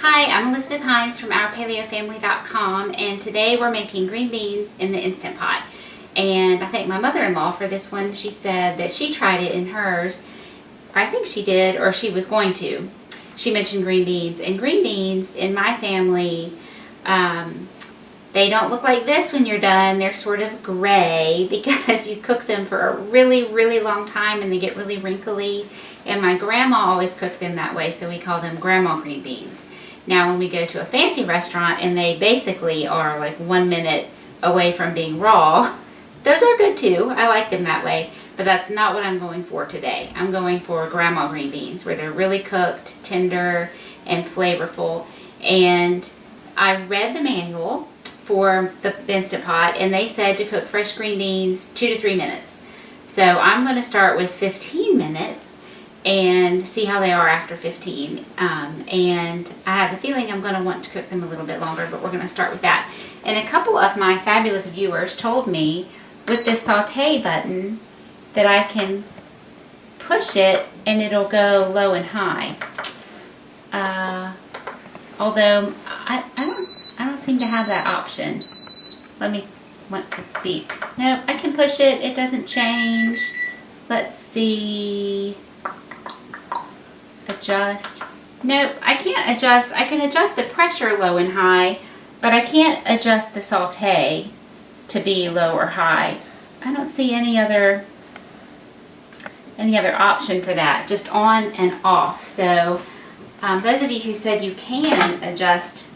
Hi, I'm Elizabeth Hines from OurPaleoFamily.com, and today we're making green beans in the Instant Pot. And I thank my mother-in-law for this one. She said that she tried it in hers. I think she did, or she was going to. She mentioned green beans. And green beans in my family, they don't look like this when you're done. They're sort of gray because you cook them for a really, really long time and they get really wrinkly. And my grandma always cooked them that way, so we call them grandma green beans. Now when we go to a fancy restaurant and they basically are like 1 minute away from being raw, those are good too. I like them that way, but that's not what I'm going for today. I'm going for grandma green beans where they're really cooked, tender, and flavorful. And I read the manual for the Instant Pot and they said to cook fresh green beans 2 to 3 minutes. So I'm going to start with 15 minutes and see how they are after 15. And I have a feeling I'm going to want to cook them a little bit longer, but we're going to start with that. And a couple of my fabulous viewers told me with this saute button that I can push it and it'll go low and high. Although I don't seem to have that option. Once it's beeped. No, I can push it. It doesn't change. Let's see. Adjust. No, I can't adjust. I can adjust the pressure low and high, but I can't adjust the saute to be low or high. I don't see any other option for that, just on and off. So those of you who said you can adjust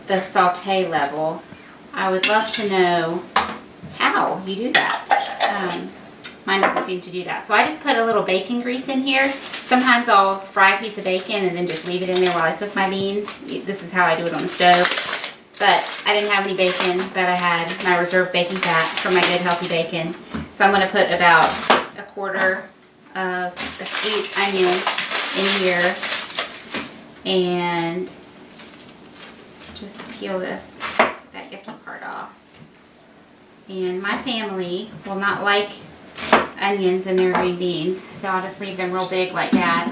the saute level, I would love to know how you do that. Mine doesn't seem to do that. So I just put a little bacon grease in here. Sometimes I'll fry a piece of bacon and then just leave it in there while I cook my beans. This is how I do it on the stove. But I didn't have any bacon, but I had my reserved baking fat from my Good Healthy Bacon. So I'm going to put about 1/4 of a sweet onion in here and just peel that yucky part off. And my family will not like onions in their green beans, so I'll just leave them real big like that.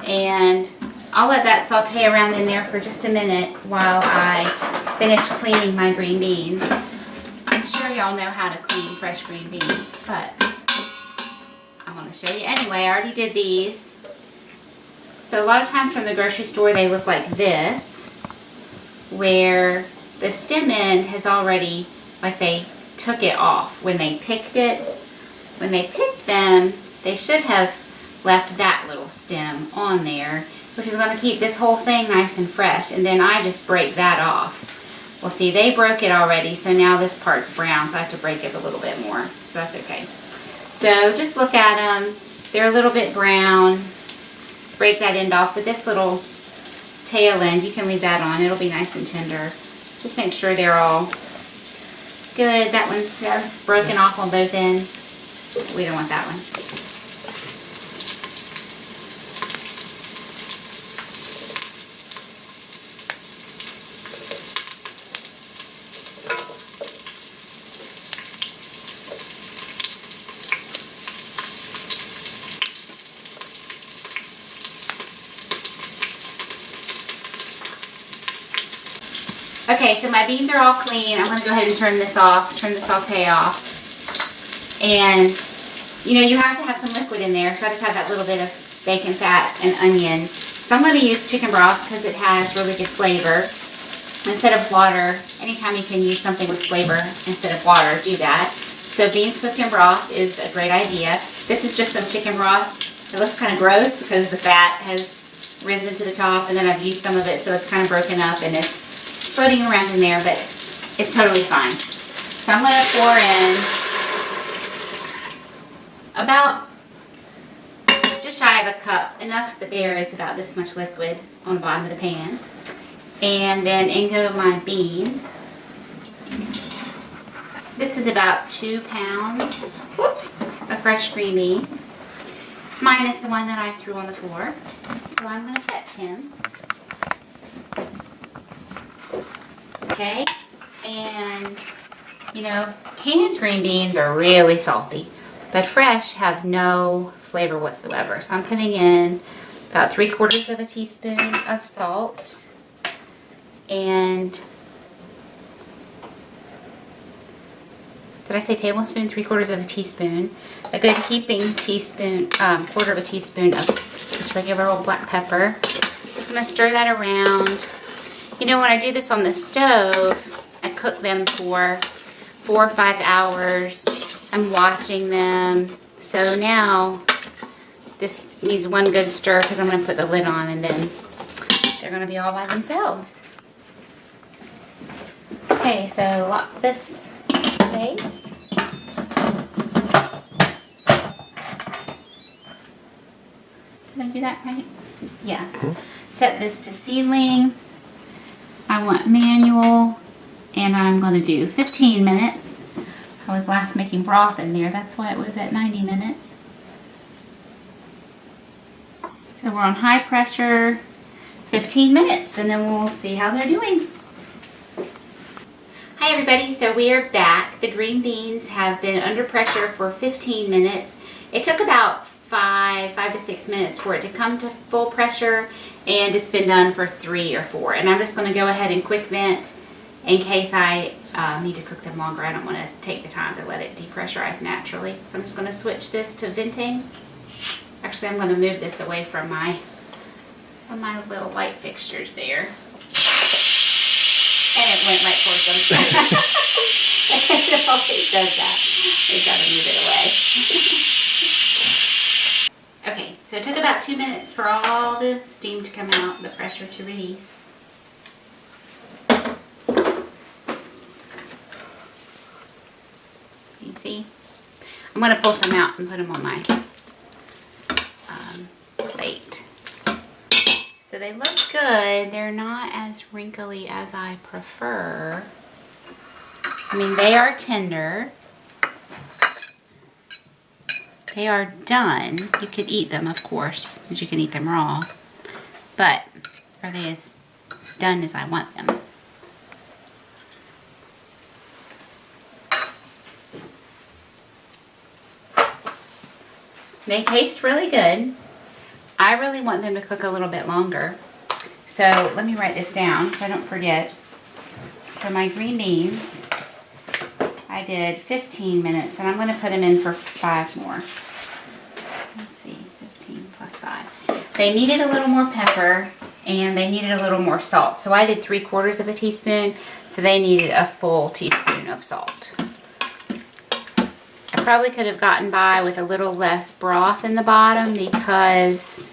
And I'll let that saute around in there for just a minute while I finish cleaning my green beans. I'm sure y'all know how to clean fresh green beans, but I'm going to show you anyway. I already did these. So a lot of times from the grocery store they look like this, where the stem end has already, like they took it off when they picked it. When they picked them, they should have left that little stem on there, which is going to keep this whole thing nice and fresh. And then I just break that off. Well, see, they broke it already, so now this part's brown, so I have to break it a little bit more. So that's okay. So just look at them. They're a little bit brown. Break that end off. With this little tail end, you can leave that on. It'll be nice and tender. Just make sure they're all good. That one's broken off on both ends. We don't want that one. Okay, so my beans are all clean. I'm going to go ahead and turn this off, turn the saute off. And, you know, you have to have some liquid in there, so I just have that little bit of bacon fat and onion. So I'm going to use chicken broth because it has really good flavor. Instead of water, anytime you can use something with flavor instead of water, do that. So beans cooked in broth is a great idea. This is just some chicken broth. It looks kind of gross because the fat has risen to the top, and then I've used some of it, so it's kind of broken up and it's floating around in there, but it's totally fine. So I'm going to pour in about just shy of a cup, enough that there is about this much liquid on the bottom of the pan. And then in go my beans. This is about 2 pounds, whoops, of fresh green beans, minus the one that I threw on the floor. So I'm going to fetch him. Okay, and you know, canned green beans are really salty, but fresh have no flavor whatsoever. So I'm putting in about 3/4 of a teaspoon of salt. And did I say tablespoon? 3/4 of a teaspoon. A good heaping teaspoon, 1/4 of a teaspoon of just regular old black pepper. Just gonna stir that around. You know, when I do this on the stove, I cook them for 4 or 5 hours. I'm watching them. So now this needs one good stir because I'm gonna put the lid on and then they're gonna be all by themselves. Okay, so lock this base. Did I do that right? Yes. Set this to sealing. I want manual, and I'm going to do 15 minutes. I was last making broth in there. That's why it was at 90 minutes. So we're on high pressure, 15 minutes, and then we'll see how they're doing. Hi everybody, so we are back. The green beans have been under pressure for 15 minutes. It took about 5 to 6 minutes for it to come to full pressure, and it's been done for 3 or 4. And I'm just going to go ahead and quick vent in case I need to cook them longer. I don't want to take the time to let it depressurize naturally. So I'm just going to switch this to venting. Actually, I'm going to move this away from my little light fixtures there. And it went right towards them. It always does that. They've got to move it away. Okay, so it took about 2 minutes for all the steam to come out, the pressure to release. You see? I'm going to pull some out and put them on my plate. So they look good. They're not as wrinkly as I prefer. I mean, they are tender. They are done. You could eat them, of course, because you can eat them raw. But are they as done as I want them? They taste really good. I really want them to cook a little bit longer. So let me write this down so I don't forget. So my green beans, I did 15 minutes, and I'm going to put them in for 5 more. Let's see, 15 plus 5. They needed a little more pepper, and they needed a little more salt. So I did 3/4 of a teaspoon, so they needed a full teaspoon of salt. I probably could have gotten by with a little less broth in the bottom because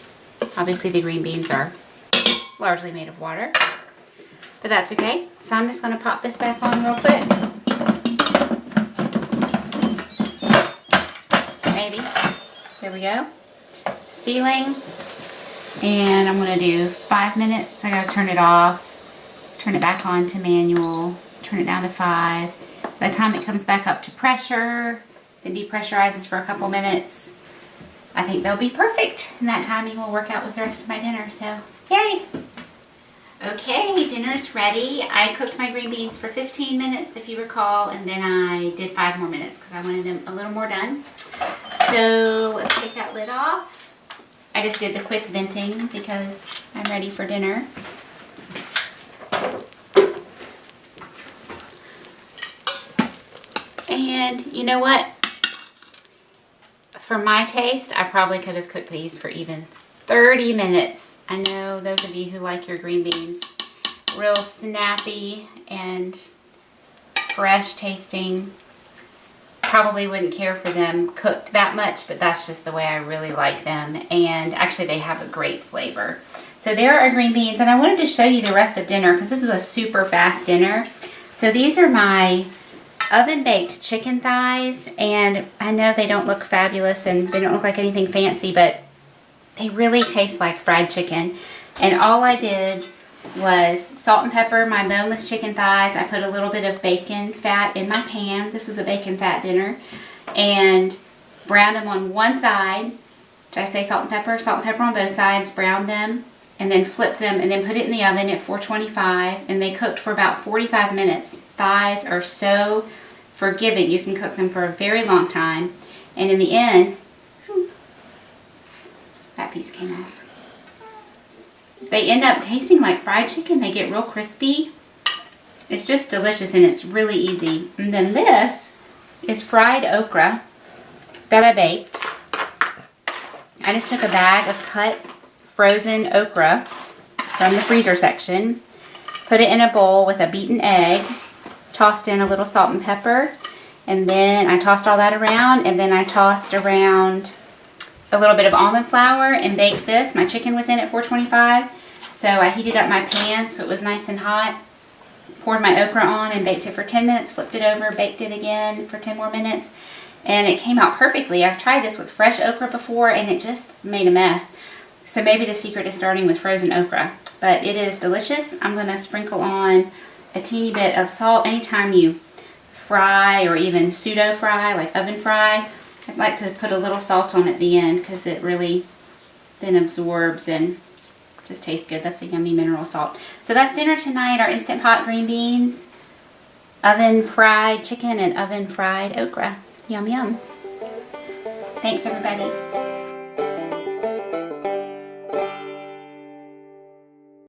obviously the green beans are largely made of water, but that's okay. So I'm just going to pop this back on real quick. Maybe. There we go. Sealing. And I'm going to do 5 minutes. I got to turn it off, turn it back on to manual, turn it down to 5. By the time it comes back up to pressure, then depressurizes for a couple minutes, I think they'll be perfect. And that timing will work out with the rest of my dinner, so yay! Okay, dinner's ready. I cooked my green beans for 15 minutes, if you recall, and then I did 5 more minutes because I wanted them a little more done. So let's take that lid off. I just did the quick venting because I'm ready for dinner. And you know what? For my taste, I probably could have cooked these for even 30 minutes. I know those of you who like your green beans real snappy and fresh tasting probably wouldn't care for them cooked that much, but that's just the way I really like them. And actually they have a great flavor. So there are our green beans, and I wanted to show you the rest of dinner because this was a super fast dinner. So these are my oven baked chicken thighs, and I know they don't look fabulous and they don't look like anything fancy, but they really taste like fried chicken. And all I did was salt and pepper my boneless chicken thighs. I put a little bit of bacon fat in my pan. This was a bacon fat dinner. And browned them on one side. Did I say salt and pepper? Salt and pepper on both sides. Browned them and then flipped them and then put it in the oven at 425. And they cooked for about 45 minutes. Thighs are so forgiving. You can cook them for a very long time. And in the end, that piece came off. They end up tasting like fried chicken. They get real crispy. It's just delicious and it's really easy. And then this is fried okra that I baked. I just took a bag of cut frozen okra from the freezer section, put it in a bowl with a beaten egg, tossed in a little salt and pepper, and then I tossed all that around, and then I tossed around a little bit of almond flour and baked this. My chicken was in at 425, so I heated up my pan so it was nice and hot, poured my okra on and baked it for 10 minutes, flipped it over, baked it again for 10 more minutes, and it came out perfectly. I've tried this with fresh okra before and it just made a mess. So maybe the secret is starting with frozen okra, but it is delicious. I'm going to sprinkle on a teeny bit of salt. Anytime you fry or even pseudo fry, like oven fry, I'd like to put a little salt on at the end because it really then absorbs and just tastes good. That's a yummy mineral salt. So that's dinner tonight, our Instant Pot green beans, oven fried chicken, and oven fried okra. Yum, yum. Thanks, everybody.